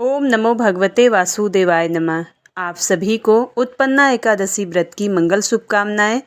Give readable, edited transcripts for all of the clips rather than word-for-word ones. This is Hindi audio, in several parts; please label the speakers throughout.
Speaker 1: ओम नमो भगवते वासुदेवाय नमः। आप सभी को उत्पन्ना एकादशी व्रत की मंगल शुभकामनाएं।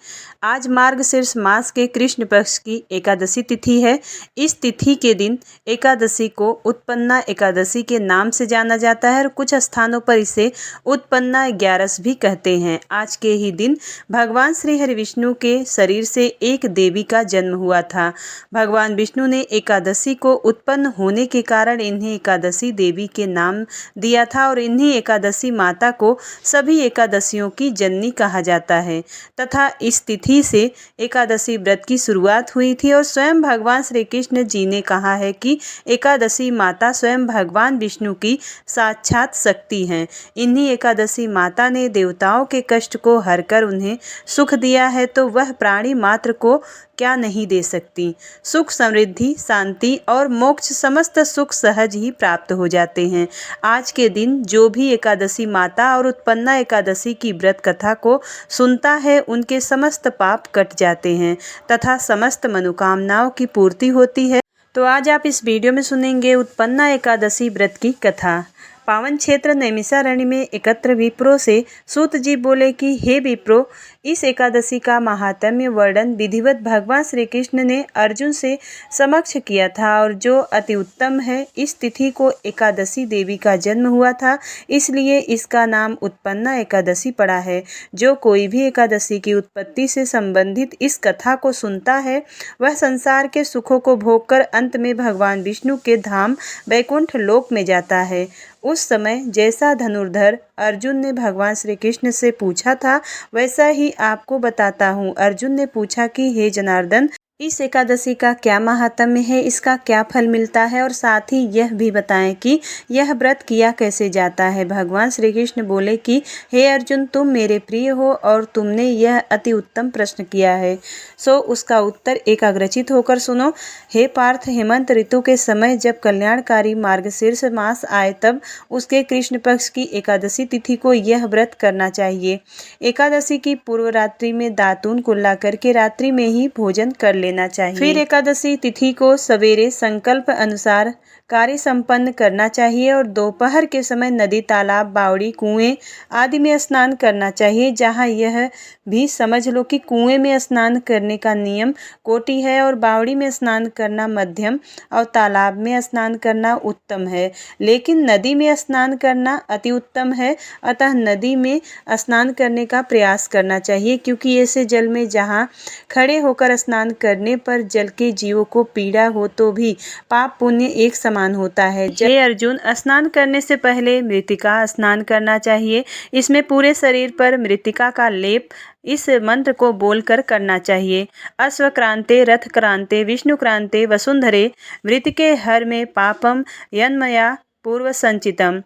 Speaker 1: आज मार्गशीर्ष मास के कृष्ण पक्ष की एकादशी तिथि है। इस तिथि के दिन एकादशी को उत्पन्ना एकादशी के नाम से जाना जाता है और कुछ स्थानों पर इसे उत्पन्ना 11 भी कहते हैं। आज के ही दिन भगवान श्री हरि विष्णु के शरीर से एक देवी का जन्म हुआ था। भगवान विष्णु ने एकादशी को उत्पन्न होने के कारण इन्हें एकादशी देवी के नाम दिया था और इन्हीं एकादशी माता को सभी एकादशियों की जननी कहा जाता है तथा इस तिथि से एकादशी व्रत की शुरुआत हुई थी। और स्वयं भगवान श्री कृष्ण जी ने कहा है कि एकादशी माता स्वयं भगवान विष्णु की साक्षात शक्ति हैं। इन्हीं एकादशी माता ने देवताओं के कष्ट को हरकर उन्हें सुख दिया है, तो वह प्राणी मात्र को क्या नहीं दे सकती। सुख, समृद्धि, शांति और मोक्ष समस्त सुख सहज ही प्राप्त हो जाते हैं। आज के दिन जो भी एकादशी माता और उत्पन्ना एकादशी की व्रत कथा को सुनता है, उनके समस्त पाप कट जाते हैं तथा समस्त मनोकामनाओं की पूर्ति होती है। तो आज आप इस वीडियो में सुनेंगे उत्पन्ना एकादशी व्रत की कथा। पावन क्षेत्र नैमिषारण्य में एकत्र विप्रो से सूत जी बोले कि हे विप्रो, इस एकादशी का महात्म्य वर्णन विधिवत भगवान श्री कृष्ण ने अर्जुन से समक्ष किया था और जो अति उत्तम है। इस तिथि को एकादशी देवी का जन्म हुआ था, इसलिए इसका नाम उत्पन्ना एकादशी पड़ा है। जो कोई भी एकादशी की उत्पत्ति से संबंधित इस कथा को सुनता है, वह संसार के सुखों को भोगकर अंत में भगवान विष्णु के धाम वैकुंठ लोक में जाता है। उस समय जैसा धनुर्धर अर्जुन ने भगवान श्री कृष्ण से पूछा था, वैसा ही आपको बताता हूँ। अर्जुन ने पूछा कि हे जनार्दन, इस एकादशी का क्या महात्म्य है, इसका क्या फल मिलता है और साथ ही यह भी बताएं कि यह व्रत किया कैसे जाता है। भगवान श्री कृष्ण बोले कि हे अर्जुन, तुम मेरे प्रिय हो और तुमने यह अति उत्तम प्रश्न किया है, सो उसका उत्तर एकाग्रचित होकर सुनो। हे पार्थ, हेमंत ऋतु के समय जब कल्याणकारी मार्गशीर्ष मास आए, तब उसके कृष्ण पक्ष की एकादशी तिथि को यह व्रत करना चाहिए। एकादशी की पूर्व रात्रि में दातून कुल्ला करके रात्रि में ही भोजन कर लेना चाहिए। फिर एकादशी तिथि को सवेरे संकल्प अनुसार कार्य संपन्न करना चाहिए और दोपहर के समय नदी, तालाब, बावड़ी, कुएं आदि में स्नान करना चाहिए। जहाँ यह भी समझ लो कि कुएं में स्नान करने का नियम कोटि है और बावड़ी में स्नान करना मध्यम और तालाब में स्नान करना उत्तम है, लेकिन नदी में स्नान करना अति उत्तम है। अतः नदी में स्नान करने का प्रयास करना चाहिए, क्योंकि ऐसे जल में जहाँ खड़े होकर स्नान करने पर जल के जीवों को पीड़ा हो तो भी पाप पुण्य एक समान होता है। जय अर्जुन, स्नान करने से पहले मृतिका स्नान करना चाहिए। इसमें पूरे शरीर पर मृतिका का लेप इस मंत्र को बोलकर करना चाहिए। अश्वक्रांते, रथक्रांते, विष्णुक्रांते, वसुंधरे, मृतिके हर में पापम यन्मया पूर्व संचितम।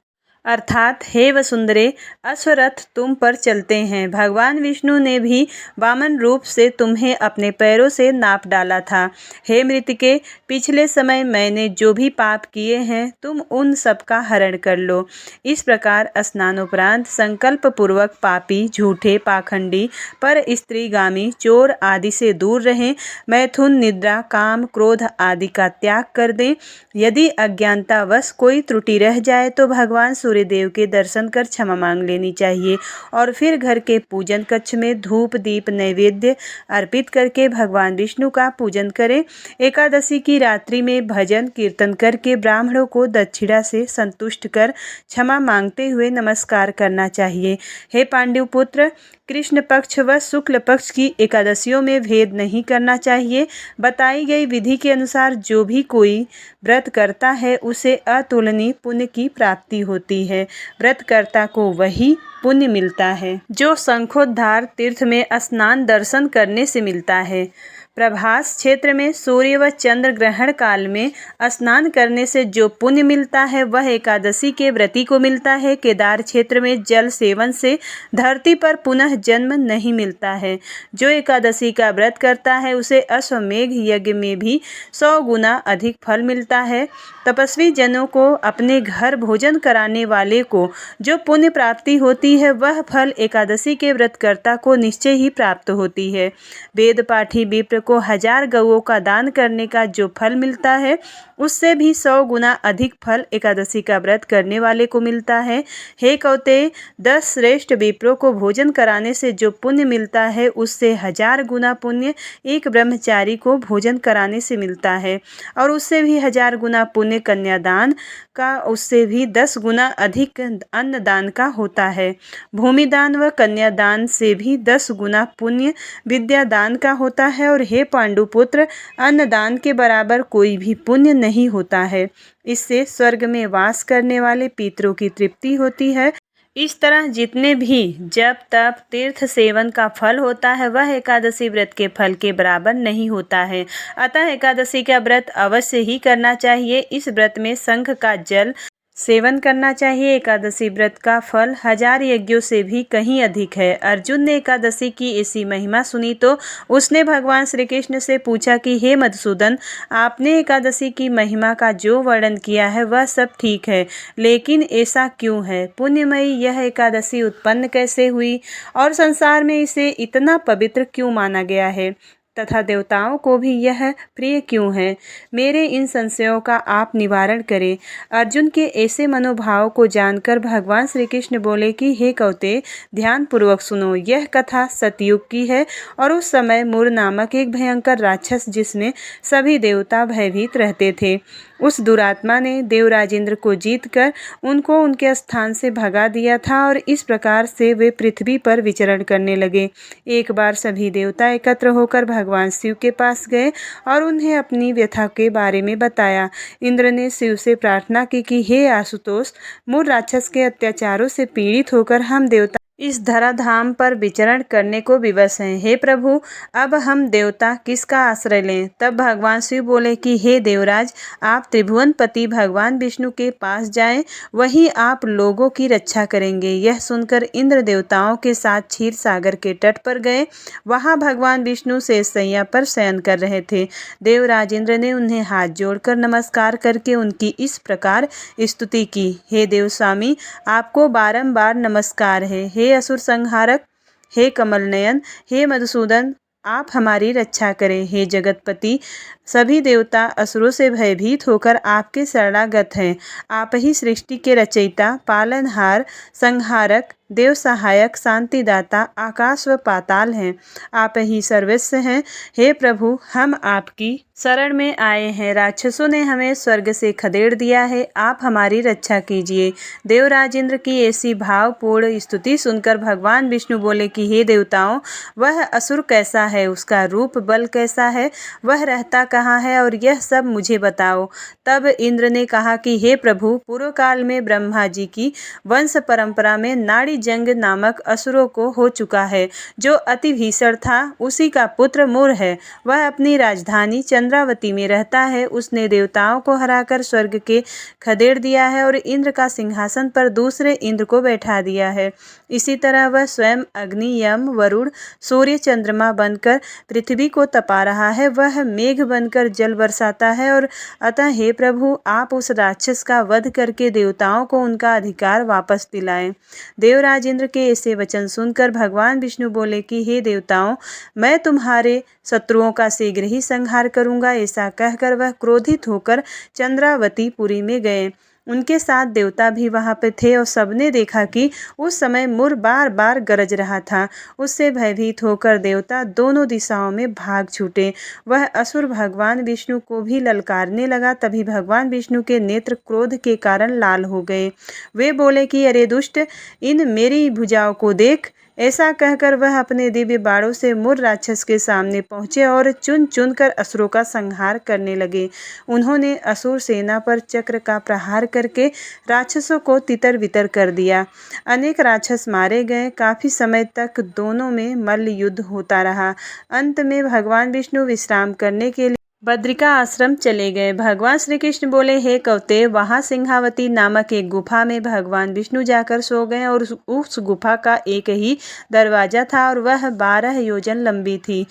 Speaker 1: अर्थात हे वसुंधरे, अश्वरथ तुम पर चलते हैं। भगवान विष्णु ने भी वामन रूप से तुम्हें अपने पैरों से नाप डाला था। हे मृतिके, पिछले समय मैंने जो भी पाप किए हैं, तुम उन सब का हरण कर लो। इस प्रकार स्नानोपरांत संकल्प पूर्वक पापी, झूठे, पाखंडी, पर स्त्रीगामी, चोर आदि से दूर रहें। मैथुन, निद्रा, काम, क्रोध आदि का त्याग कर दें। यदि अज्ञानतावश कोई त्रुटि रह जाए तो भगवान सूर्यदेव के दर्शन कर क्षमा मांग लेनी चाहिए और फिर घर के पूजन कक्ष में धूप, दीप, नैवेद्य अर्पित करके भगवान विष्णु का पूजन करें। एकादशी की रात्रि में भजन कीर्तन करके ब्राह्मणों को दक्षिणा से संतुष्ट कर क्षमा मांगते हुए नमस्कार करना चाहिए। हे पांडु पुत्र, कृष्ण पक्ष व शुक्ल पक्ष की एकादशियों में भेद नहीं करना चाहिए। बताई गई विधि के अनुसार जो भी कोई व्रत करता है, उसे अतुलनीय पुण्य की प्राप्ति होती है। व्रतकर्ता को वही पुण्य मिलता है जो शंखोद्धार तीर्थ में स्नान दर्शन करने से मिलता है। प्रभास क्षेत्र में सूर्य व चंद्र ग्रहण काल में स्नान करने से जो पुण्य मिलता है, वह एकादशी के व्रती को मिलता है। केदार क्षेत्र में जल सेवन से धरती पर पुनः जन्म नहीं मिलता है। जो एकादशी का व्रत करता है, उसे अश्वमेघ यज्ञ में भी 100 गुना अधिक फल मिलता है। तपस्वी जनों को अपने घर भोजन कराने वाले को जो पुण्य प्राप्ति होती है, वह फल एकादशी के व्रतकर्ता को निश्चय ही प्राप्त होती है। वेद पाठी विप्र को 1000 गौओं का दान करने का जो फल मिलता है, उससे भी 100 गुना अधिक फल एकादशी का व्रत करने वाले को मिलता है। हे कौते, 10 श्रेष्ठ विप्रों को भोजन कराने से जो पुण्य मिलता है उससे 1000 गुना पुण्य एक ब्रह्मचारी को भोजन कराने से मिलता है, और उससे भी 1000 गुना पुण्य कन्यादान का, उससे भी 10 गुना अधिक अन्नदान का होता है। भूमिदान व कन्यादान से भी 10 गुना पुण्य विद्यादान का होता है। और हे पांडुपुत्र, अन्नदान के बराबर कोई भी पुण्य नहीं होता है। इससे स्वर्ग में वास करने वाले पितरों की तृप्ति होती है। इस तरह जितने भी जप तप तीर्थ सेवन का फल होता है वह एकादशी व्रत के फल के बराबर नहीं होता है। अतः एकादशी का व्रत अवश्य ही करना चाहिए। इस व्रत में शंख का जल सेवन करना चाहिए। एकादशी व्रत का फल 1000 यज्ञों से भी कहीं अधिक है। अर्जुन ने एकादशी की ऐसी महिमा सुनी तो उसने भगवान श्री कृष्ण से पूछा कि हे मधुसूदन, आपने एकादशी की महिमा का जो वर्णन किया है वह सब ठीक है, लेकिन ऐसा क्यों है? पुण्यमयी यह एकादशी उत्पन्न कैसे हुई और संसार में इसे इतना पवित्र क्यों माना गया है तथा देवताओं को भी यह प्रिय क्यों है? मेरे इन संशयों का आप निवारण करें। अर्जुन के ऐसे मनोभाव को जानकर भगवान श्री कृष्ण बोले कि हे कौते, ध्यान पूर्वक सुनो। यह कथा सतयुग की है और उस समय मुर नामक एक भयंकर राक्षस, जिसमें सभी देवता भयभीत रहते थे, उस दुरात्मा ने देवराजेंद्र को जीतकर उनको उनके स्थान से भगा दिया था और इस प्रकार से वे पृथ्वी पर विचरण करने लगे। एक बार सभी देवता एकत्र होकर भगवान शिव के पास गए और उन्हें अपनी व्यथा के बारे में बताया। इंद्र ने शिव से प्रार्थना की कि हे आशुतोष, मूल राक्षस के अत्याचारों से पीड़ित होकर हम देवता इस धराधाम पर विचरण करने को विवश हैं। हे प्रभु, अब हम देवता किसका आश्रय लें? तब भगवान शिव बोले कि हे देवराज, आप त्रिभुवनपति भगवान विष्णु के पास जाएं, वहीं आप लोगों की रक्षा करेंगे। यह सुनकर इंद्र देवताओं के साथ क्षीर सागर के तट पर गए। वहां भगवान विष्णु शेषशैया पर शयन कर रहे थे। देवराज इंद्र ने उन्हें हाथ जोड़कर नमस्कार करके उनकी इस प्रकार स्तुति की। हे देव स्वामी, आपको बारंबार नमस्कार है। हे असुर संहारक, हे कमल नयन, हे मधुसूदन, आप हमारी रक्षा करें। हे जगतपति, सभी देवता असुरों से भयभीत होकर आपके शरणागत हैं। आप ही सृष्टि के रचयिता, पालनहार, संहारक, देव सहायक, शांतिदाता, आकाश व पाताल हैं। आप ही सर्वस्व हैं। हे प्रभु, हम आपकी शरण में आए हैं। राक्षसों ने हमें स्वर्ग से खदेड़ दिया है, आप हमारी रक्षा कीजिए। देवराजेंद्र की ऐसी भावपूर्ण स्तुति सुनकर भगवान विष्णु बोले कि हे देवताओं, वह असुर कैसा है, उसका रूप बल कैसा है, वह रहता कहाँ है, और यह सब मुझे बताओ। तब इंद्र ने कहा कि हे प्रभु, पूर्व काल में ब्रह्मा जी की वंश परंपरा में नाड़ी जंग नामक असुरों को हो चुका है, जो अति भीषण था। उसी का पुत्र मुर है। वह अपनी राजधानी चंद्रावती में रहता है। उसने देवताओं को हराकर स्वर्ग के खदेड़ दिया है और इंद्र का सिंहासन पर दूसरे इंद्र को बैठा दिया है। इसी तरह वह स्वयं अग्नि, यम, वरुण, सूर्य, चंद्रमा बनकर पृथ्वी को तपा रहा है। वह मेघ बनकर जल बरसाता है। और अतः हे प्रभु, आप उस राक्षस का वध करके देवताओं को उनका अधिकार वापस दिलाएं। देवराज इंद्र के ऐसे वचन सुनकर भगवान विष्णु बोले कि हे देवताओं, मैं तुम्हारे शत्रुओं का शीघ्र ही संहार करूंगा। ऐसा कहकर वह क्रोधित होकर चंद्रावती पुरी में गए। उनके साथ देवता भी वहां पर थे और सबने देखा कि उस समय मुर बार बार गरज रहा था। उससे भयभीत होकर देवता दोनों दिशाओं में भाग छूटे। वह असुर भगवान विष्णु को भी ललकारने लगा। तभी भगवान विष्णु के नेत्र क्रोध के कारण लाल हो गए। वे बोले कि अरे दुष्ट, इन मेरी भुजाओं को देख। ऐसा कहकर वह अपने दिव्य बाणों से मुर राक्षस के सामने पहुंचे और चुन चुन कर असुरों का संहार करने लगे। उन्होंने असुर सेना पर चक्र का प्रहार करके राक्षसों को तितर बितर कर दिया। अनेक राक्षस मारे गए। काफी समय तक दोनों में मल्ल युद्ध होता रहा। अंत में भगवान विष्णु विश्राम करने के लिए बद्रिका आश्रम चले गए। भगवान श्री कृष्ण बोले, हे कौते, वहां सिंहावती नामक एक गुफा में भगवान विष्णु जाकर सो गए और उस गुफा का एक ही दरवाजा था और वह 12 योजन लंबी थी।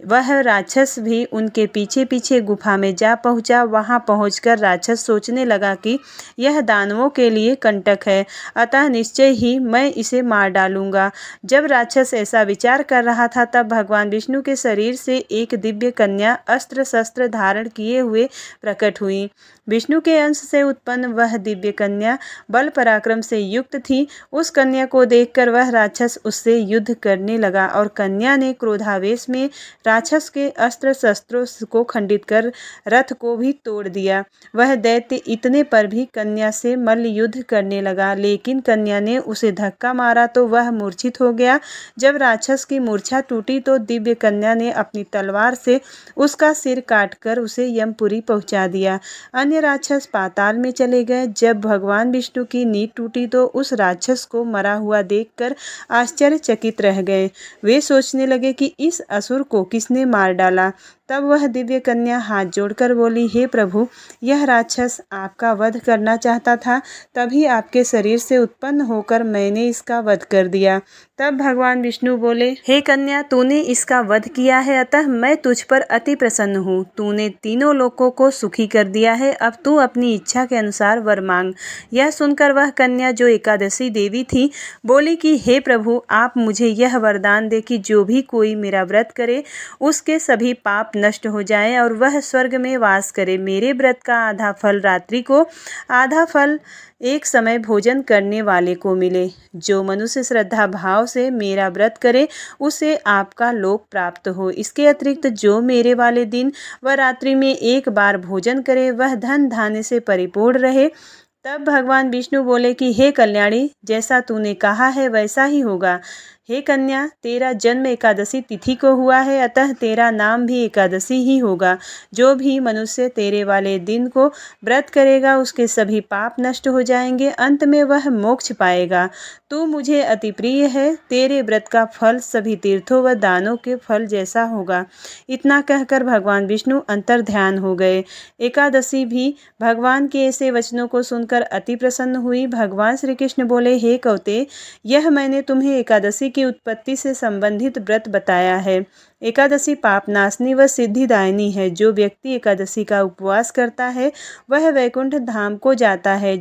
Speaker 1: वह राक्षस भी उनके पीछे पीछे गुफा में जा पहुंचा। वहां पहुंचकर राक्षस सोचने लगा कि यह दानवों के लिए कंटक है, अतः निश्चय ही मैं इसे मार डालूंगा। जब राक्षस ऐसा विचार कर रहा था तब भगवान विष्णु के शरीर से एक दिव्य कन्या अस्त्र शस्त्र धारण किए हुए प्रकट हुई। विष्णु के अंश से उत्पन्न वह दिव्य कन्या बल पराक्रम से युक्त थी। उस कन्या को देखकर वह राक्षस उससे युद्ध करने लगा और कन्या ने क्रोधावेश में राक्षस के अस्त्र शस्त्रों को खंडित कर रथ को भी तोड़ दिया। वह दैत्य इतने पर भी कन्या से मल्ल युद्ध करने लगा, लेकिन कन्या ने उसे धक्का मारा तो वह मूर्छित हो गया। जब राक्षस की मूर्छा टूटी तो दिव्य कन्या ने अपनी तलवार से उसका सिर काटकर उसे यमपुरी पहुंचा दिया। अन्य राक्षस पाताल में चले गए। जब भगवान विष्णु की नींद टूटी तो उस राक्षस को मरा हुआ देखकर आश्चर्यचकित रह गए। वे सोचने लगे कि इस असुर को किसने मार डाला। तब वह दिव्य कन्या हाथ जोड़कर बोली, हे प्रभु, यह राक्षस आपका वध करना चाहता था, तभी आपके शरीर से उत्पन्न होकर मैंने इसका वध कर दिया। तब भगवान विष्णु बोले, हे कन्या, तूने इसका वध किया है, अतः मैं तुझ पर अति प्रसन्न हूँ। तूने तीनों लोकों को सुखी कर दिया है। अब तू अपनी इच्छा के अनुसार वर मांग। यह सुनकर वह कन्या, जो एकादशी देवी थी, बोली कि हे प्रभु, आप मुझे यह वरदान दे कि जो भी कोई मेरा व्रत करे उसके सभी पाप नष्ट हो जाए और वह स्वर्ग में वास करे। मेरे व्रत का आधा फल रात्रि को, आधा फल एक समय भोजन करने वाले को मिले। जो मनुष्य श्रद्धा भाव से मेरा व्रत करे उसे आपका लोक प्राप्त हो। इसके अतिरिक्त जो मेरे वाले दिन व रात्रि में एक बार भोजन करे वह धन धान्य से परिपूर्ण रहे। तब भगवान विष्णु बोले कि हे कल्याणी, जैसा तूने कहा है वैसा ही होगा। हे कन्या, तेरा जन्म एकादशी तिथि को हुआ है, अतः तेरा नाम भी एकादशी ही होगा। जो भी मनुष्य तेरे वाले दिन को व्रत करेगा उसके सभी पाप नष्ट हो जाएंगे, अंत में वह मोक्ष पाएगा। तू मुझे अति प्रिय है। तेरे व्रत का फल सभी तीर्थों व दानों के फल जैसा होगा। इतना कहकर भगवान विष्णु अंतर ध्यान हो गए। एकादशी भी भगवान के ऐसे वचनों को सुनकर अति प्रसन्न हुई। भगवान श्री कृष्ण बोले, हे कौते, यह मैंने तुम्हें एकादशी की उत्पत्ति से संबंधित व्रत बताया है। एकादशी पापनाशनी व सिद्धिदायिनी है। जो व्यक्ति एकादशी का उपवास करता है वह वैकुंठ धाम को जाता है।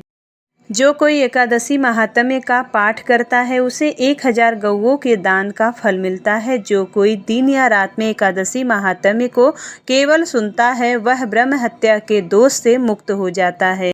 Speaker 1: जो कोई एकादशी महात्म्य का पाठ करता है उसे 1000 गौओं के दान का फल मिलता है। जो कोई दिन या रात में एकादशी महात्म्य को केवल सुनता है वह ब्रह्म हत्या के दोष से मुक्त हो जाता है।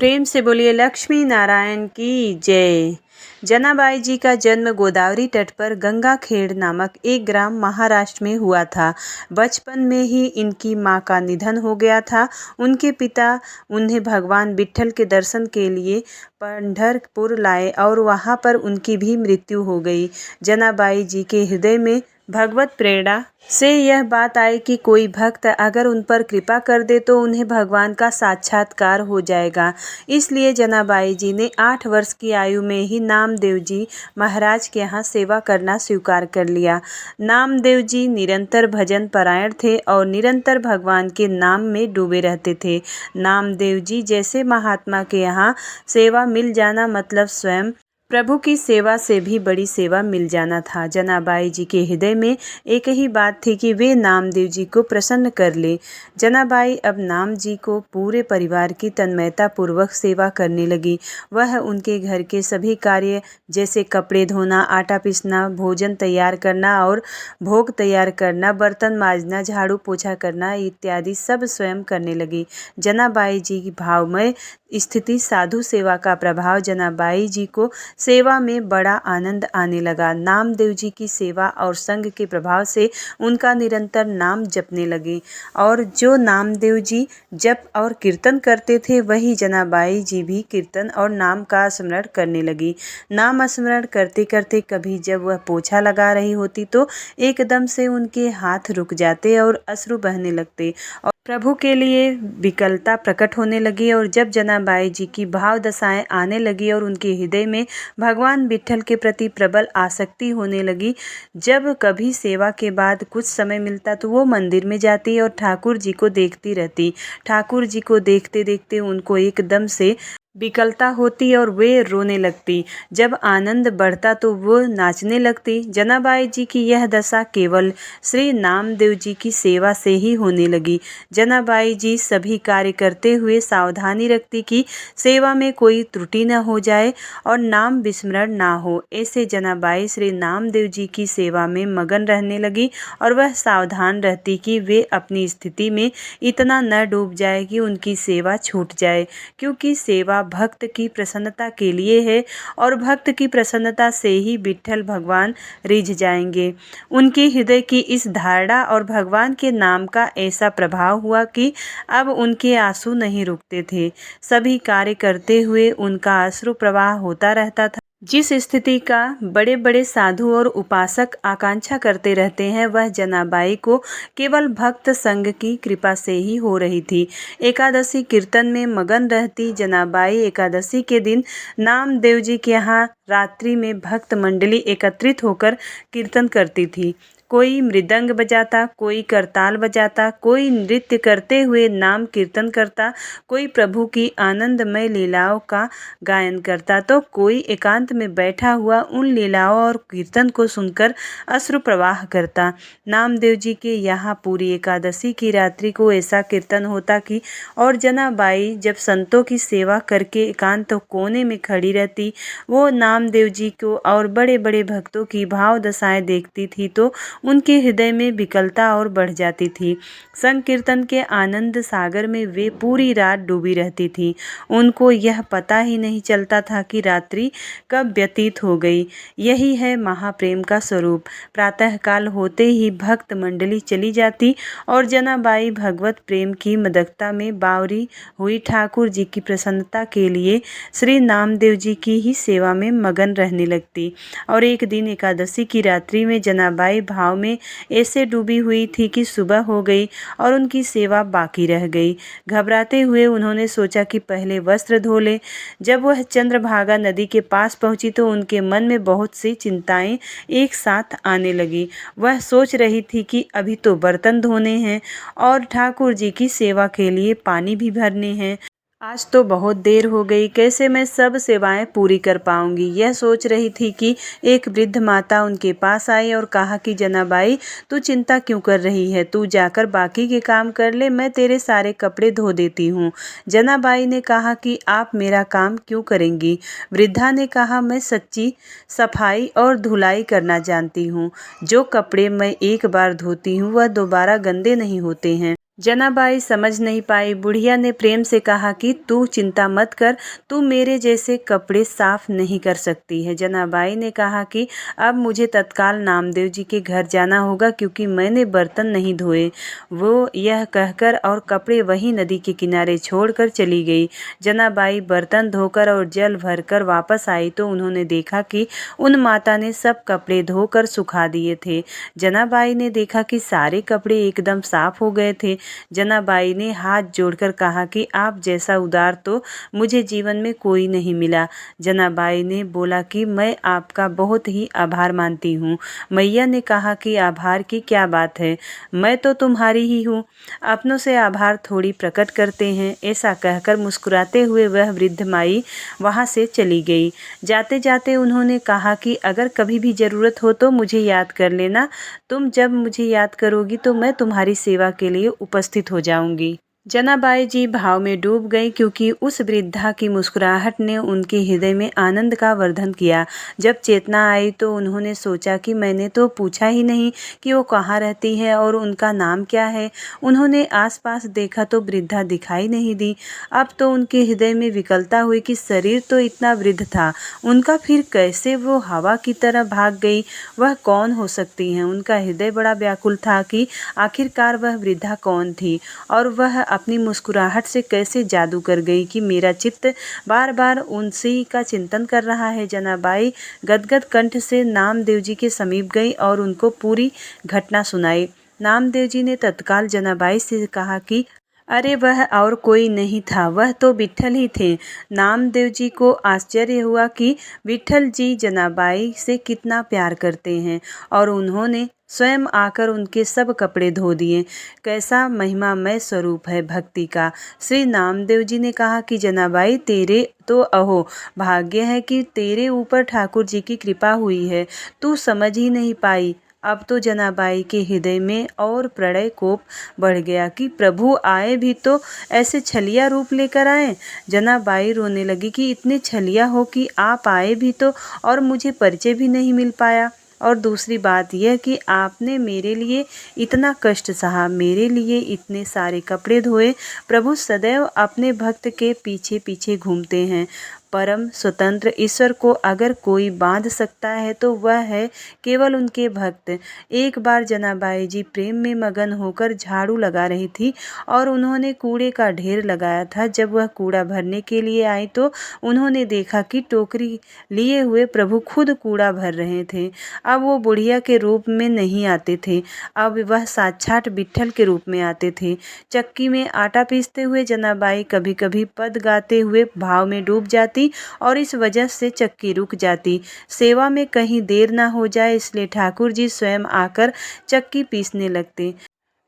Speaker 1: प्रेम से बोलिए लक्ष्मी नारायण की जय। जनाबाई जी का जन्म गोदावरी तट पर गंगाखेड़ नामक एक ग्राम महाराष्ट्र में हुआ था। बचपन में ही इनकी मां का निधन हो गया था। उनके पिता उन्हें भगवान विट्ठल के दर्शन के लिए पंढरपुर लाए और वहां पर उनकी भी मृत्यु हो गई। जनाबाई जी के हृदय में भगवत प्रेरणा से यह बात आई कि कोई भक्त अगर उन पर कृपा कर दे तो उन्हें भगवान का साक्षात्कार हो जाएगा। इसलिए जनाबाई जी ने 8 वर्ष की आयु में ही नामदेव जी महाराज के यहाँ सेवा करना स्वीकार कर लिया। नामदेव जी निरंतर भजन परायण थे और निरंतर भगवान के नाम में डूबे रहते थे। नामदेव जी जैसे महात्मा के यहाँ सेवा मिल जाना मतलब स्वयं प्रभु की सेवा से भी बड़ी सेवा मिल जाना था। जनाबाई जी के हृदय में एक ही बात थी कि वे नामदेव जी को प्रसन्न कर ले। जनाबाई अब नाम जी को पूरे परिवार की तन्मयता पूर्वक सेवा करने लगी। वह उनके घर के सभी कार्य जैसे कपड़े धोना, आटा पीसना, भोजन तैयार करना और भोग तैयार करना, बर्तन मांजना, झाड़ू पोछा करना इत्यादि सब स्वयं करने लगी। जनाबाई जी की भावमय स्थिति, साधु सेवा का प्रभाव जनाबाई जी को सेवा में बड़ा आनंद आने लगा। नामदेव जी की सेवा और संग के प्रभाव से उनका निरंतर नाम जपने लगे और जो नामदेव जी जप और कीर्तन करते थे वही जनाबाई जी भी कीर्तन और नाम का स्मरण करने लगी। नाम स्मरण करते करते कभी जब वह पोछा लगा रही होती तो एकदम से उनके हाथ रुक जाते और अश्रु बहने लगते और प्रभु के लिए विकलता प्रकट होने लगी। और जब जनाबाई जी की भाव दशाएं आने लगी और उनके हृदय में भगवान विट्ठल के प्रति प्रबल आसक्ति होने लगी, जब कभी सेवा के बाद कुछ समय मिलता तो वो मंदिर में जाती और ठाकुर जी को देखती रहती। ठाकुर जी को देखते देखते उनको एकदम से विकलता होती और वे रोने लगती। जब आनंद बढ़ता तो वो नाचने लगती। जनाबाई जी की यह दशा केवल श्री नामदेव जी की सेवा से ही होने लगी। जनाबाई जी सभी कार्य करते हुए सावधानी रखती कि सेवा में कोई त्रुटि न हो जाए और नाम विस्मरण ना हो। ऐसे जनाबाई श्री नामदेव जी की सेवा में मगन रहने लगी और वह सावधान रहती कि वे अपनी स्थिति में इतना न डूब जाए कि उनकी सेवा छूट जाए, क्योंकि सेवा भक्त की प्रसन्नता के लिए है और भक्त की प्रसन्नता से ही विट्ठल भगवान रिझ जाएंगे। उनके हृदय की इस धारणा और भगवान के नाम का ऐसा प्रभाव हुआ कि अब उनके आंसू नहीं रुकते थे। सभी कार्य करते हुए उनका अश्रु प्रवाह होता रहता था। जिस स्थिति का बड़े बड़े साधु और उपासक आकांक्षा करते रहते हैं, वह जनाबाई को केवल भक्त संग की कृपा से ही हो रही थी। एकादशी कीर्तन में मगन रहती जनाबाई एकादशी के दिन नामदेव जी के यहाँ रात्रि में भक्त मंडली एकत्रित होकर कीर्तन करती थी। कोई मृदंग बजाता, कोई करताल बजाता, कोई नृत्य करते हुए नाम कीर्तन करता, कोई प्रभु की आनंदमय लीलाओं का गायन करता, तो कोई एकांत में बैठा हुआ उन लीलाओं और कीर्तन को सुनकर अश्रु प्रवाह करता। नामदेव जी के यहाँ पूरी एकादशी की रात्रि को ऐसा कीर्तन होता कि और जनाबाई जब संतों की सेवा करके एकांत कोने में खड़ी रहती, वो नामदेव जी को और बड़े बड़े भक्तों की भाव दशाएं देखती थी तो उनके हृदय में विकलता और बढ़ जाती थी। संकीर्तन के आनंद सागर में वे पूरी रात डूबी रहती थी। उनको यह पता ही नहीं चलता था कि रात्रि कब व्यतीत हो गई। यही है महाप्रेम का स्वरूप। प्रातःकाल होते ही भक्त मंडली चली जाती और जनाबाई भगवत प्रेम की मदकता में बावरी हुई ठाकुर जी की प्रसन्नता के लिए श्री नामदेव जी की ही सेवा में मगन रहने लगती। और एक दिन एकादशी की रात्रि में जनाबाई भाव में ऐसे डूबी हुई थी कि सुबह हो गई और उनकी सेवा बाकी रह गई। घबराते हुए उन्होंने सोचा कि पहले वस्त्र धो ले। जब वह चंद्रभागा नदी के पास पहुंची तो उनके मन में बहुत सी चिंताएं एक साथ आने लगी। वह सोच रही थी कि अभी तो बर्तन धोने हैं और ठाकुर जी की सेवा के लिए पानी भी भरने हैं। आज तो बहुत देर हो गई, कैसे मैं सब सेवाएं पूरी कर पाऊंगी। यह सोच रही थी कि एक वृद्ध माता उनके पास आई और कहा कि जनाबाई, तू चिंता क्यों कर रही है, तू जाकर बाकी के काम कर ले, मैं तेरे सारे कपड़े धो देती हूँ। जनाबाई ने कहा कि आप मेरा काम क्यों करेंगी। वृद्धा ने कहा, मैं सच्ची सफाई और धुलाई करना जानती हूँ। जो कपड़े मैं एक बार धोती हूँ वह दोबारा गंदे नहीं होते हैं। जनाबाई समझ नहीं पाई। बुढ़िया ने प्रेम से कहा कि तू चिंता मत कर, तू मेरे जैसे कपड़े साफ नहीं कर सकती है। जनाबाई ने कहा कि अब मुझे तत्काल नामदेव जी के घर जाना होगा क्योंकि मैंने बर्तन नहीं धोए। वो यह कहकर और कपड़े वहीं नदी के किनारे छोड़कर चली गई। जनाबाई बर्तन धोकर और जल भरकर वापस आई तो उन्होंने देखा कि उन माता ने सब कपड़े धोकर सुखा दिए थे। जनाबाई ने देखा कि सारे कपड़े एकदम साफ हो गए थे। जनाबाई ने हाथ जोड़कर कहा कि आप जैसा उदार तो मुझे जीवन में कोई नहीं मिला। जनाबाई ने बोला कि मैं आपका बहुत ही आभार मानती हूँ। मैया ने कहा कि आभार की क्या बात है, मैं तो तुम्हारी ही हूँ, अपनों से आभार थोड़ी प्रकट करते हैं। ऐसा कहकर मुस्कुराते हुए वह वृद्ध माई वहाँ से चली गई। जाते जाते उन्होंने कहा कि अगर कभी भी ज़रूरत हो तो मुझे याद कर लेना। तुम जब मुझे याद करोगी तो मैं तुम्हारी सेवा के लिए उपस्थित हो जाऊंगी। जनाबाई जी भाव में डूब गई क्योंकि उस वृद्धा की मुस्कुराहट ने उनके हृदय में आनंद का वर्धन किया। जब चेतना आई तो उन्होंने सोचा कि मैंने तो पूछा ही नहीं कि वो कहाँ रहती है और उनका नाम क्या है। उन्होंने आसपास देखा तो वृद्धा दिखाई नहीं दी। अब तो उनके हृदय में विकलता हुई कि शरीर तो इतना वृद्ध था, उनका फिर कैसे वो हवा की तरह भाग गई। वह कौन हो सकती हैं। उनका हृदय बड़ा व्याकुल था कि आखिरकार वह वृद्धा कौन थी और वह अपनी मुस्कुराहट से कैसे जादू कर गई कि मेरा चित्त बार बार उनसी का चिंतन कर रहा है। जनाबाई गदगद कंठ से नामदेव जी के समीप गई और उनको पूरी घटना सुनाई। नामदेव जी ने तत्काल जनाबाई से कहा कि अरे वह और कोई नहीं था, वह तो विट्ठल ही थे। नामदेव जी को आश्चर्य हुआ कि विट्ठल जी जनाबाई से कितना प्यार करते हैं और उन्होंने स्वयं आकर उनके सब कपड़े धो दिए। कैसा महिमामय स्वरूप है भक्ति का। श्री नामदेव जी ने कहा कि जनाबाई तेरे तो अहो भाग्य है कि तेरे ऊपर ठाकुर जी की कृपा हुई है, तू समझ ही नहीं पाई। अब तो जनाबाई के हृदय में और प्रणय कोप बढ़ गया कि प्रभु आए भी तो ऐसे छलिया रूप लेकर आए। जनाबाई रोने लगी कि इतने छलिया हो कि आप आए भी तो और मुझे परिचय भी नहीं मिल पाया। और दूसरी बात यह कि आपने मेरे लिए इतना कष्ट सहा, मेरे लिए इतने सारे कपड़े धोए। प्रभु सदैव अपने भक्त के पीछे पीछे घूमते हैं। परम स्वतंत्र ईश्वर को अगर कोई बांध सकता है तो वह है केवल उनके भक्त। एक बार जनाबाई जी प्रेम में मगन होकर झाड़ू लगा रही थी और उन्होंने कूड़े का ढेर लगाया था। जब वह कूड़ा भरने के लिए आई तो उन्होंने देखा कि टोकरी लिए हुए प्रभु खुद कूड़ा भर रहे थे। अब वो बुढ़िया के रूप में नहीं आते थे, अब वह साक्षात विट्ठल के रूप में आते थे। चक्की में आटा पीसते हुए जनाबाई कभी कभी पद गाते हुए भाव में डूब जाती और इस वजह से चक्की रुक जाती। सेवा में कहीं देर ना हो जाए इसलिए ठाकुर जी स्वयं आकर चक्की पीसने लगते।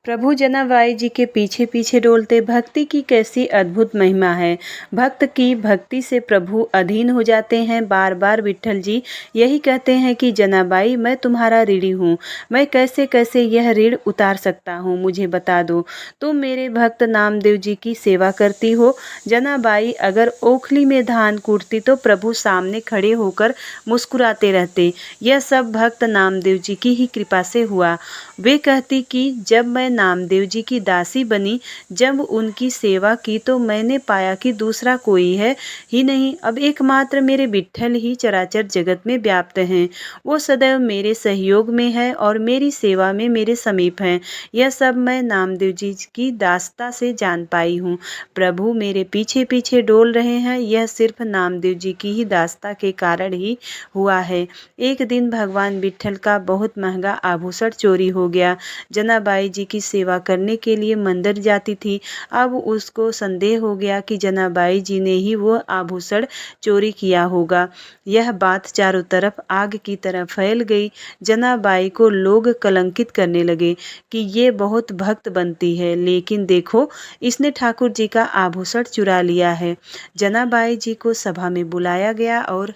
Speaker 1: प्रभु जनाबाई जी के पीछे पीछे डोलते। भक्ति की कैसी अद्भुत महिमा है। भक्त की भक्ति से प्रभु अधीन हो जाते हैं। बार बार विट्ठल जी यही कहते हैं कि जनाबाई मैं तुम्हारा ऋणी हूँ, मैं कैसे कैसे यह ऋण उतार सकता हूँ, मुझे बता दो। तुम मेरे भक्त नामदेव जी की सेवा करती हो। जनाबाई अगर ओखली में धान कूटती तो प्रभु सामने खड़े होकर मुस्कुराते रहते। यह सब भक्त नामदेव जी की ही कृपा से हुआ। वे कहती कि जब मैं नामदेव जी की दासी बनी, जब उनकी सेवा की तो मैंने पाया कि दूसरा कोई है ही नहीं, अब एकमात्र मेरे विट्ठल ही चराचर जगत में व्याप्त हैं। वो सदैव मेरे सहयोग में है और मेरी सेवा में मेरे समीप हैं। यह सब मैं नामदेव जी की दासता से जान पाई हूँ। प्रभु मेरे पीछे पीछे डोल रहे हैं, यह सिर्फ नामदेव जी की ही दासता के कारण ही हुआ है। एक दिन भगवान विट्ठल का बहुत महंगा आभूषण चोरी हो गया। जनाबाई जी की सेवा करने के लिए मंदिर जाती थी। अब उसको संदेह हो गया कि जनाबाई जी ने ही वो आभूषण चोरी किया होगा। यह बात चारों तरफ आग की तरह फैल गई। जनाबाई को लोग कलंकित करने लगे कि ये बहुत भक्त बनती है, लेकिन देखो इसने ठाकुर जी का आभूषण चुरा लिया है। जनाबाई जी को सभा में बुलाया गया और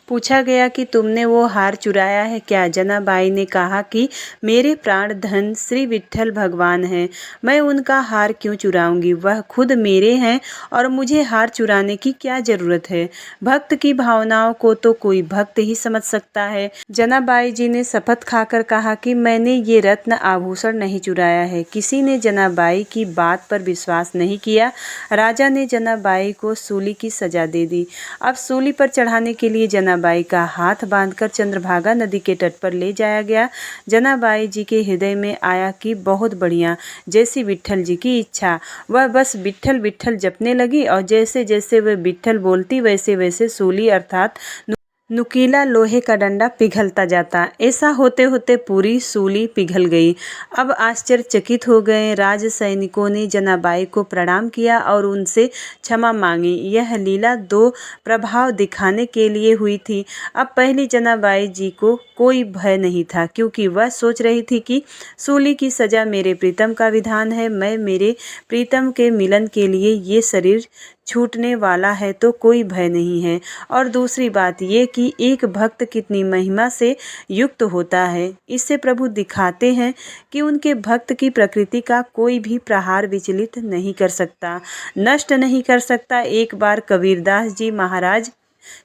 Speaker 1: पूछा गया कि तुमने वो हार चुराया है क्या। जनाबाई ने कहा कि मेरे प्राण धन श्री विट्ठल भगवान हैं, मैं उनका हार क्यों चुराऊंगी, वह खुद मेरे हैं और मुझे हार चुराने की क्या जरूरत है। भक्त की भावनाओं को तो कोई भक्त ही समझ सकता है। जनाबाई जी ने शपथ खाकर कहा कि मैंने ये रत्न आभूषण नहीं चुराया है। किसी ने जनाबाई की बात पर विश्वास नहीं किया। राजा ने जनाबाई को सूली की सजा दे दी। अब सूली पर चढ़ाने के लिए जनाबाई का हाथ बांधकर चंद्रभागा नदी के तट पर ले जाया गया। जनाबाई जी के हृदय में आया कि बहुत बढ़िया, जैसी विट्ठल जी की इच्छा। वह बस विट्ठल विट्ठल जपने लगी और जैसे जैसे वह विट्ठल बोलती वैसे वैसे सूली अर्थात नुकीला लोहे का डंडा पिघलता जाता। ऐसा होते होते पूरी सूली पिघल गई। अब आश्चर्यचकित हो गए राज सैनिकों ने जनाबाई को प्रणाम किया और उनसे क्षमा मांगी। यह लीला दो प्रभाव दिखाने के लिए हुई थी। अब पहली जनाबाई जी को कोई भय नहीं था, क्योंकि वह सोच रही थी कि सूली की सजा मेरे प्रीतम का विधान है, मैं मेरे प्रीतम के मिलन के लिए ये शरीर छूटने वाला है तो कोई भय नहीं है। और दूसरी बात ये कि एक भक्त कितनी महिमा से युक्त होता है, इससे प्रभु दिखाते हैं कि उनके भक्त की प्रकृति का कोई भी प्रहार विचलित नहीं कर सकता, नष्ट नहीं कर सकता। एक बार कबीरदास जी महाराज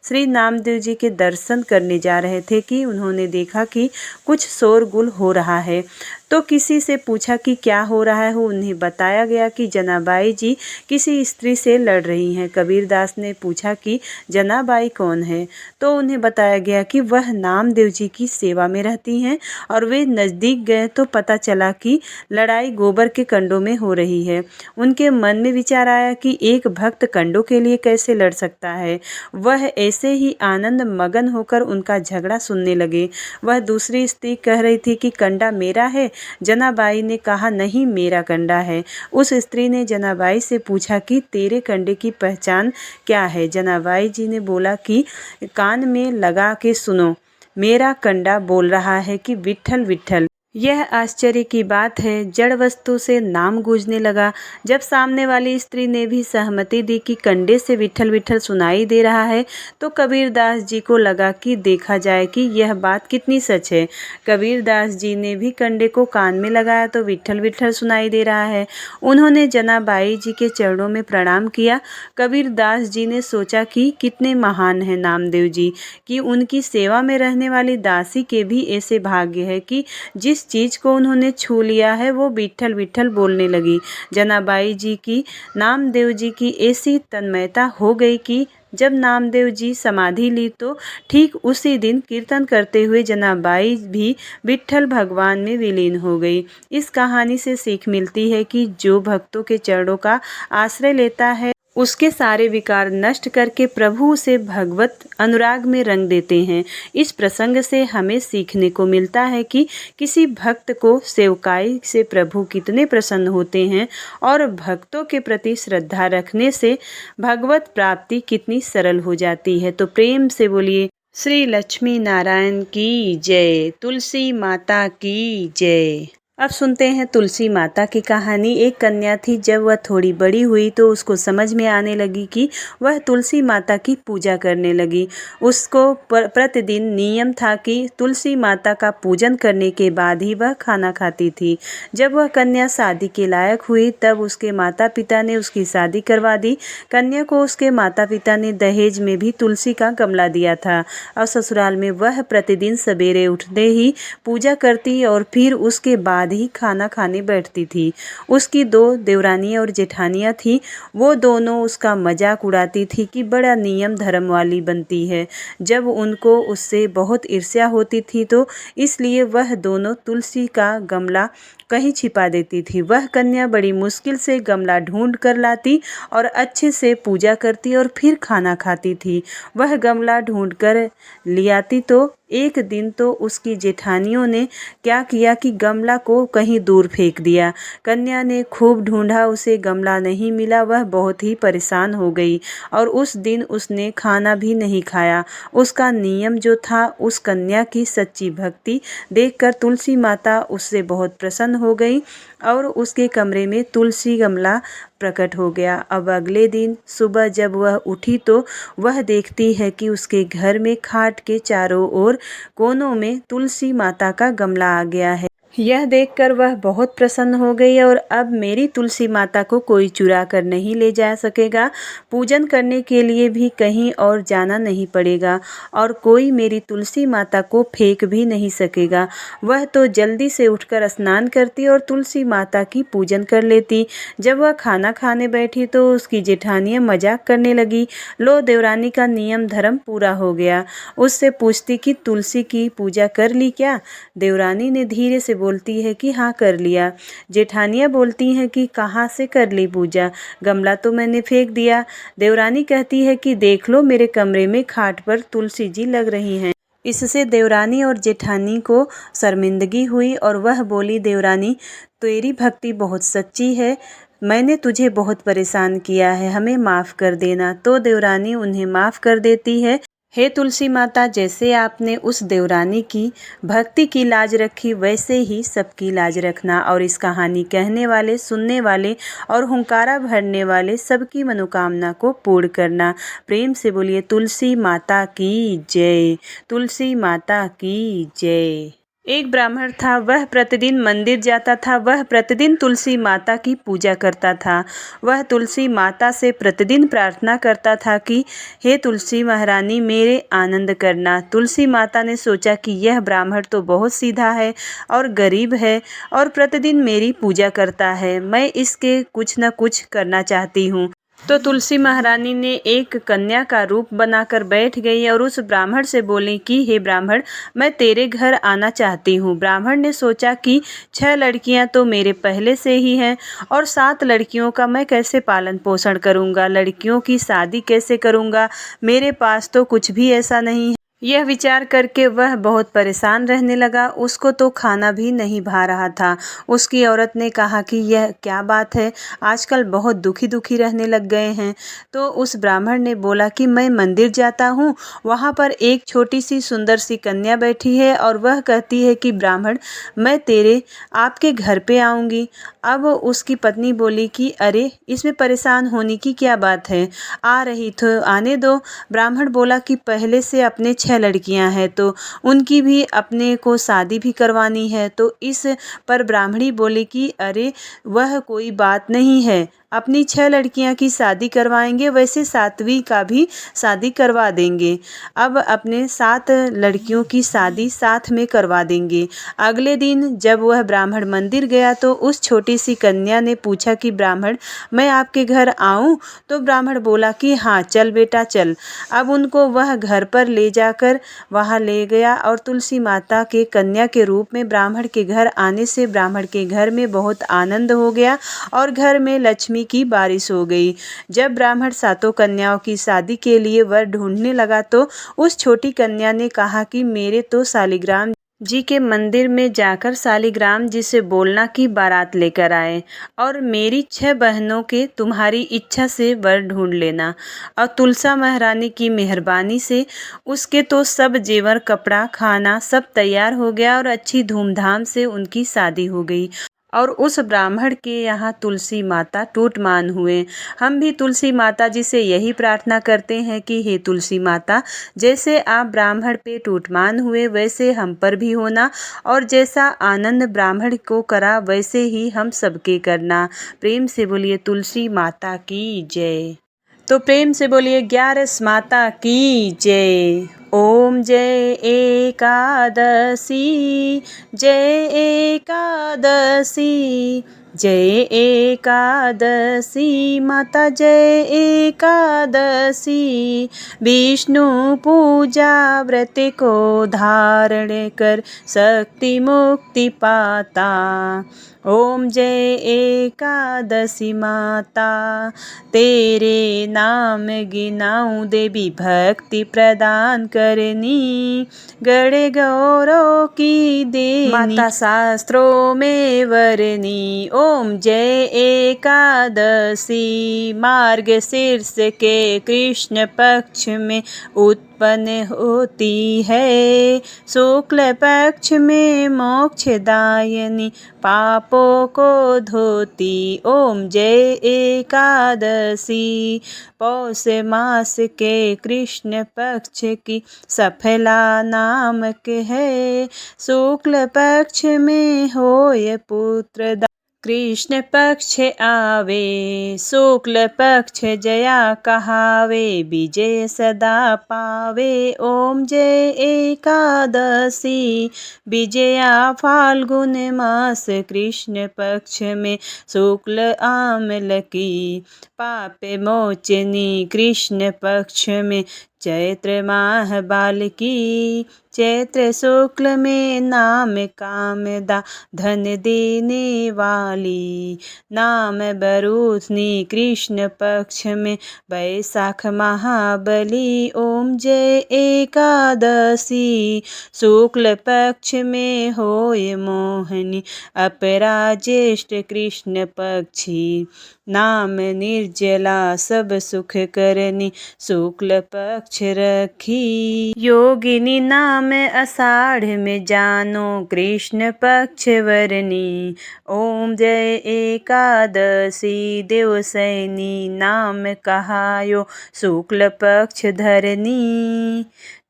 Speaker 1: श्री नामदेव जी के दर्शन करने जा रहे थे कि उन्होंने देखा कि कुछ शोरगुल हो रहा है, तो किसी से पूछा कि क्या हो रहा है। उन्हें बताया गया कि जनाबाई जी किसी स्त्री से लड़ रही हैं। कबीरदास ने पूछा कि जनाबाई कौन है, तो उन्हें बताया गया कि वह नामदेव जी की सेवा में रहती हैं। और वे नज़दीक गए तो पता चला कि लड़ाई गोबर के कंडों में हो रही है। उनके मन में विचार आया कि एक भक्त कंडों के लिए कैसे लड़ सकता है। वह ऐसे ही आनंद मगन होकर उनका झगड़ा सुनने लगे। वह दूसरी स्त्री कह रही थी कि कंडा मेरा है, जनाबाई ने कहा, नहीं, मेरा कंडा है। उस स्त्री ने जनाबाई से पूछा कि तेरे कंडे की पहचान क्या है। जनाबाई जी ने बोला कि कान में लगा के सुनो, मेरा कंडा बोल रहा है कि विट्ठल विट्ठल। यह आश्चर्य की बात है, जड़ वस्तु से नाम गूंजने लगा। जब सामने वाली स्त्री ने भी सहमति दी कि कंडे से विट्ठल विट्ठल सुनाई दे रहा है, तो कबीरदास जी को लगा कि देखा जाए कि यह बात कितनी सच है। कबीरदास जी ने भी कंडे को कान में लगाया तो विट्ठल विट्ठल सुनाई दे रहा है। उन्होंने जनाबाई जी के चरणों में प्रणाम किया। कबीरदास जी ने सोचा कि कितने महान हैं नामदेव जी, कि उनकी सेवा में रहने वाली दासी के भी ऐसे भाग्य है कि जिस चीज को उन्होंने छू लिया है वो विट्ठल विट्ठल बोलने लगी। जनाबाई जी की नामदेव जी की ऐसी तन्मयता हो गई कि जब नामदेव जी समाधि ली तो ठीक उसी दिन कीर्तन करते हुए जनाबाई भी विट्ठल भगवान में विलीन हो गई। इस कहानी से सीख मिलती है कि जो भक्तों के चरणों का आश्रय लेता है उसके सारे विकार नष्ट करके प्रभु उसे भगवत अनुराग में रंग देते हैं। इस प्रसंग से हमें सीखने को मिलता है कि किसी भक्त को सेवकाई से प्रभु कितने प्रसन्न होते हैं और भक्तों के प्रति श्रद्धा रखने से भगवत प्राप्ति कितनी सरल हो जाती है। तो प्रेम से बोलिए श्री लक्ष्मी नारायण की जय, तुलसी माता की जय। अब सुनते हैं तुलसी माता की कहानी। एक कन्या थी, जब वह थोड़ी बड़ी हुई तो उसको समझ में आने लगी कि वह तुलसी माता की पूजा करने लगी। उसको प्रतिदिन नियम था कि तुलसी माता का पूजन करने के बाद ही वह खाना खाती थी। जब वह कन्या शादी के लायक हुई तब उसके माता पिता ने उसकी शादी करवा दी। कन्या को उसके माता पिता ने दहेज में भी तुलसी का गमला दिया था और ससुराल में वह प्रतिदिन सवेरे उठते ही पूजा करती और फिर उसके बाद ही खाना खाने बैठती थी। उसकी 2 देवरानियां और जेठानियां थी। वो दोनों उसका मजाक उड़ाती थी कि बड़ा नियम धर्म वाली बनती है। जब उनको उससे बहुत ईर्ष्या होती थी तो इसलिए वह दोनों तुलसी का गमला कहीं छिपा देती थी। वह कन्या बड़ी मुश्किल से गमला ढूंढ कर लाती और अच्छे से पूजा करती और फिर खाना खाती थी। वह गमला ढूंढ कर लियाती तो एक दिन तो उसकी जेठानियों ने क्या किया कि गमला को कहीं दूर फेंक दिया। कन्या ने खूब ढूंढा, उसे गमला नहीं मिला। वह बहुत ही परेशान हो गई और उस दिन उसने खाना भी नहीं खाया। उसका नियम जो था, उस कन्या की सच्ची भक्ति देखकर तुलसी माता उससे बहुत प्रसन्न हो गई और उसके कमरे में तुलसी गमला प्रकट हो गया। अब अगले दिन सुबह जब वह उठी तो वह देखती है कि उसके घर में खाट के चारों ओर कोनों में तुलसी माता का गमला आ गया है। यह देखकर वह बहुत प्रसन्न हो गई और अब मेरी तुलसी माता को कोई चुरा कर नहीं ले जा सकेगा। पूजन करने के लिए भी कहीं और जाना नहीं पड़ेगा और कोई मेरी तुलसी माता को फेंक भी नहीं सकेगा। वह तो जल्दी से उठकर स्नान करती और तुलसी माता की पूजन कर लेती। जब वह खाना खाने बैठी तो उसकी जेठानियाँ मजाक करने लगी। लो, देवरानी का नियम धर्म पूरा हो गया। उससे पूछती कि तुलसी की पूजा कर ली क्या? देवरानी ने धीरे से बोलती है कि हाँ, कर लिया। जेठानियाँ बोलती हैं कि कहाँ से कर ली पूजा? गमला तो मैंने फेंक दिया। देवरानी कहती है कि देख लो, मेरे कमरे में खाट पर तुलसी जी लग रही हैं। इससे देवरानी और जेठानी को शर्मिंदगी हुई और वह बोली, देवरानी, तेरी भक्ति बहुत सच्ची है, मैंने तुझे बहुत परेशान किया है, हमें माफ़ कर देना। तो देवरानी उन्हें माफ़ कर देती है। हे तुलसी माता, जैसे आपने उस देवरानी की भक्ति की लाज रखी वैसे ही सबकी लाज रखना और इस कहानी कहने वाले, सुनने वाले और हुंकारा भरने वाले सबकी मनोकामना को पूर्ण करना। प्रेम से बोलिए तुलसी माता की जय, तुलसी माता की जय। एक ब्राह्मण था, वह प्रतिदिन मंदिर जाता था। वह प्रतिदिन तुलसी माता की पूजा करता था। वह तुलसी माता से प्रतिदिन प्रार्थना करता था कि हे तुलसी महारानी, मेरे आनंद करना। तुलसी माता ने सोचा कि यह ब्राह्मण तो बहुत सीधा है और गरीब है और प्रतिदिन मेरी पूजा करता है, मैं इसके कुछ न कुछ करना चाहती हूँ। तो तुलसी महारानी ने एक कन्या का रूप बनाकर बैठ गई और उस ब्राह्मण से बोली कि हे ब्राह्मण, मैं तेरे घर आना चाहती हूँ। ब्राह्मण ने सोचा कि 6 लड़कियाँ तो मेरे पहले से ही हैं और 7 लड़कियों का मैं कैसे पालन पोषण करूँगा, लड़कियों की शादी कैसे करूँगा, मेरे पास तो कुछ भी ऐसा नहीं है। यह विचार करके वह बहुत परेशान रहने लगा। उसको तो खाना भी नहीं भा रहा था। उसकी औरत ने कहा कि यह क्या बात है, आजकल बहुत दुखी दुखी रहने लग गए हैं। तो उस ब्राह्मण ने बोला कि मैं मंदिर जाता हूँ, वहाँ पर एक छोटी सी सुंदर सी कन्या बैठी है और वह कहती है कि ब्राह्मण, मैं आपके घर पे आऊँगी। अब उसकी पत्नी बोली कि अरे, इसमें परेशान होने की क्या बात है, आ रही तो आने दो। ब्राह्मण बोला कि पहले से अपने 6 लड़कियां हैं, तो उनकी भी अपने को शादी भी करवानी है। तो इस पर ब्राह्मणी बोली कि अरे, वह कोई बात नहीं है, अपनी 6 लड़कियां की शादी करवाएंगे, वैसे 7वीं का भी शादी करवा देंगे। अब अपने 7 लड़कियों की शादी साथ में करवा देंगे। अगले दिन जब वह ब्राह्मण मंदिर गया तो उस छोटी सी कन्या ने पूछा कि ब्राह्मण, मैं आपके घर आऊं? तो ब्राह्मण बोला कि हाँ, चल बेटा चल। अब उनको वह घर पर ले जाकर वहाँ ले गया और तुलसी माता के कन्या के रूप में ब्राह्मण के घर आने से ब्राह्मण के घर में बहुत आनंद हो गया और घर में लक्ष्मी की बारिश हो गई। जब ब्राह्मण 7 कन्याओं की शादी के लिए वर ढूंढने लगा तो उस छोटी कन्या ने कहा कि मेरे तो शालिग्राम जी के मंदिर में जाकर शालिग्राम जी से बोलना कि बारात लेकर आए और मेरी 6 बहनों के तुम्हारी इच्छा से वर ढूंढ लेना। और तुलसा महारानी की मेहरबानी से उसके तो सब जेवर कपड़ा खाना सब तैयार हो गया और अच्छी धूमधाम से उनकी शादी हो गई। और उस ब्राह्मण के यहाँ तुलसी माता टूटमान हुए। हम भी तुलसी माता जी से यही प्रार्थना करते हैं कि हे तुलसी माता, जैसे आप ब्राह्मण पे टूटमान हुए वैसे हम पर भी होना, और जैसा आनंद ब्राह्मण को करा वैसे ही हम सबके करना। प्रेम से बोलिए तुलसी माता की जय। तो प्रेम से बोलिए 11 माता की जय। ओम जय एकादशी, जय एकादशी, जय एकादशी माता, जय एकादशी। विष्णु पूजा व्रत को धारण कर शक्ति मुक्ति पाता। ओम जय एकादशी माता, तेरे नाम गिनाऊं देवी भक्ति प्रदान करनी, गणे गौरव की देनी माता शास्त्रों में वरनी। ओम जय एकादशी मार्गशीर्ष के कृष्ण पक्ष में उत्पन्न होती है, शुक्ल पक्ष में मोक्षदायिनी पापों को धोती। ओम जय एकादशी पौष मास के कृष्ण पक्ष की सफला नामक है, शुक्ल पक्ष में होय पुत्र। कृष्ण पक्ष आवे शुक्ल पक्ष जया कहावे, विजय सदा पावे। ओम जय एकादशी विजया फाल्गुन मास कृष्ण पक्ष में शुक्ल आमल की, पाप मोचनी कृष्ण पक्ष में चैत्र माह बाल की। चैत्र शुक्ल में नाम कामदा धन देने वाली, नाम बरूथनी कृष्ण पक्ष में बैसाख महाबली। ओम जय एकादशी शुक्ल पक्ष में होय मोहनी, अपराजेष्ठ कृष्ण पक्षी, नाम निर्जला सब सुख करनी, शुक्ल पक्ष रखी। योगिनी नाम आषाढ़ में जानो कृष्ण पक्ष वरनी। ओम जय एकादशी देवसैनी नाम कहायो, शुक्ल पक्ष धरनी।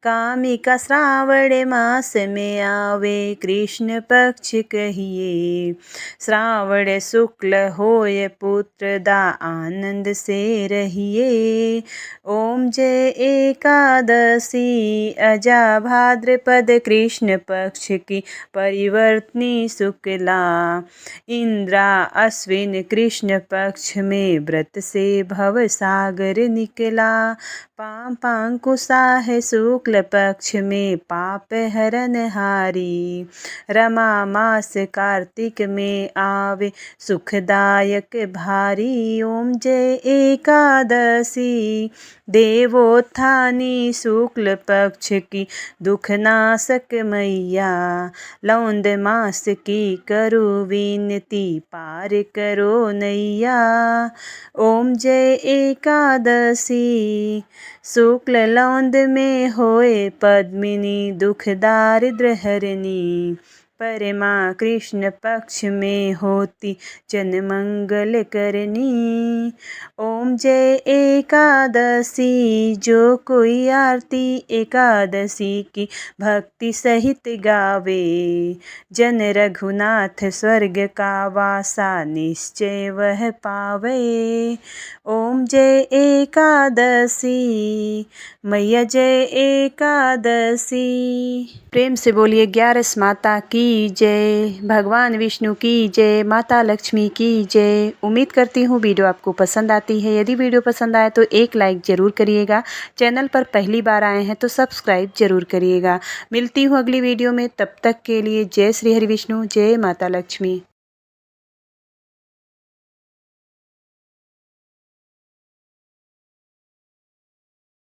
Speaker 1: कामिका श्रावण मास में आवे कृष्ण पक्ष कहिए, श्रावण शुक्ल होय पुत्र दा आनंद से रहिए। ओम जय एकादशी अजा भाद्रपद कृष्ण पक्ष की परिवर्तनी शुक्ला, इंद्रा अश्विन कृष्ण पक्ष में व्रत से भव सागर निकला, पापांकुशा है शुक्ल पक्ष में पाप हरन हारी। रमा मास कार्तिक में आवे सुखदायक भारी। ओम जय एकादशी देवोत्थानी शुक्ल पक्ष की दुखनाशक मैया। लौंद मास की करो विनती पार करो नैया। ओम जय एकादशी शुक्ल लौंद में होए पद्मिनी दुख दारिद्र हरनी। परमा कृष्ण पक्ष में होती जन मंगल करनी। ओम जय एकादशी जो कोई आरती एकादशी की भक्ति सहित गावे। जन रघुनाथ स्वर्ग का वासा निश्चय वह पावे। ओम जय एकादशी मैया जय एकादशी। प्रेम से बोलिए 11 माता की जय, भगवान विष्णु की जय, माता लक्ष्मी की जय। उम्मीद करती हूँ वीडियो आपको पसंद आती है। यदि वीडियो पसंद आए तो एक लाइक ज़रूर करिएगा। चैनल पर पहली बार आए हैं तो सब्सक्राइब जरूर करिएगा। मिलती हूँ अगली वीडियो में, तब तक के लिए जय श्री हरि विष्णु, जय माता लक्ष्मी।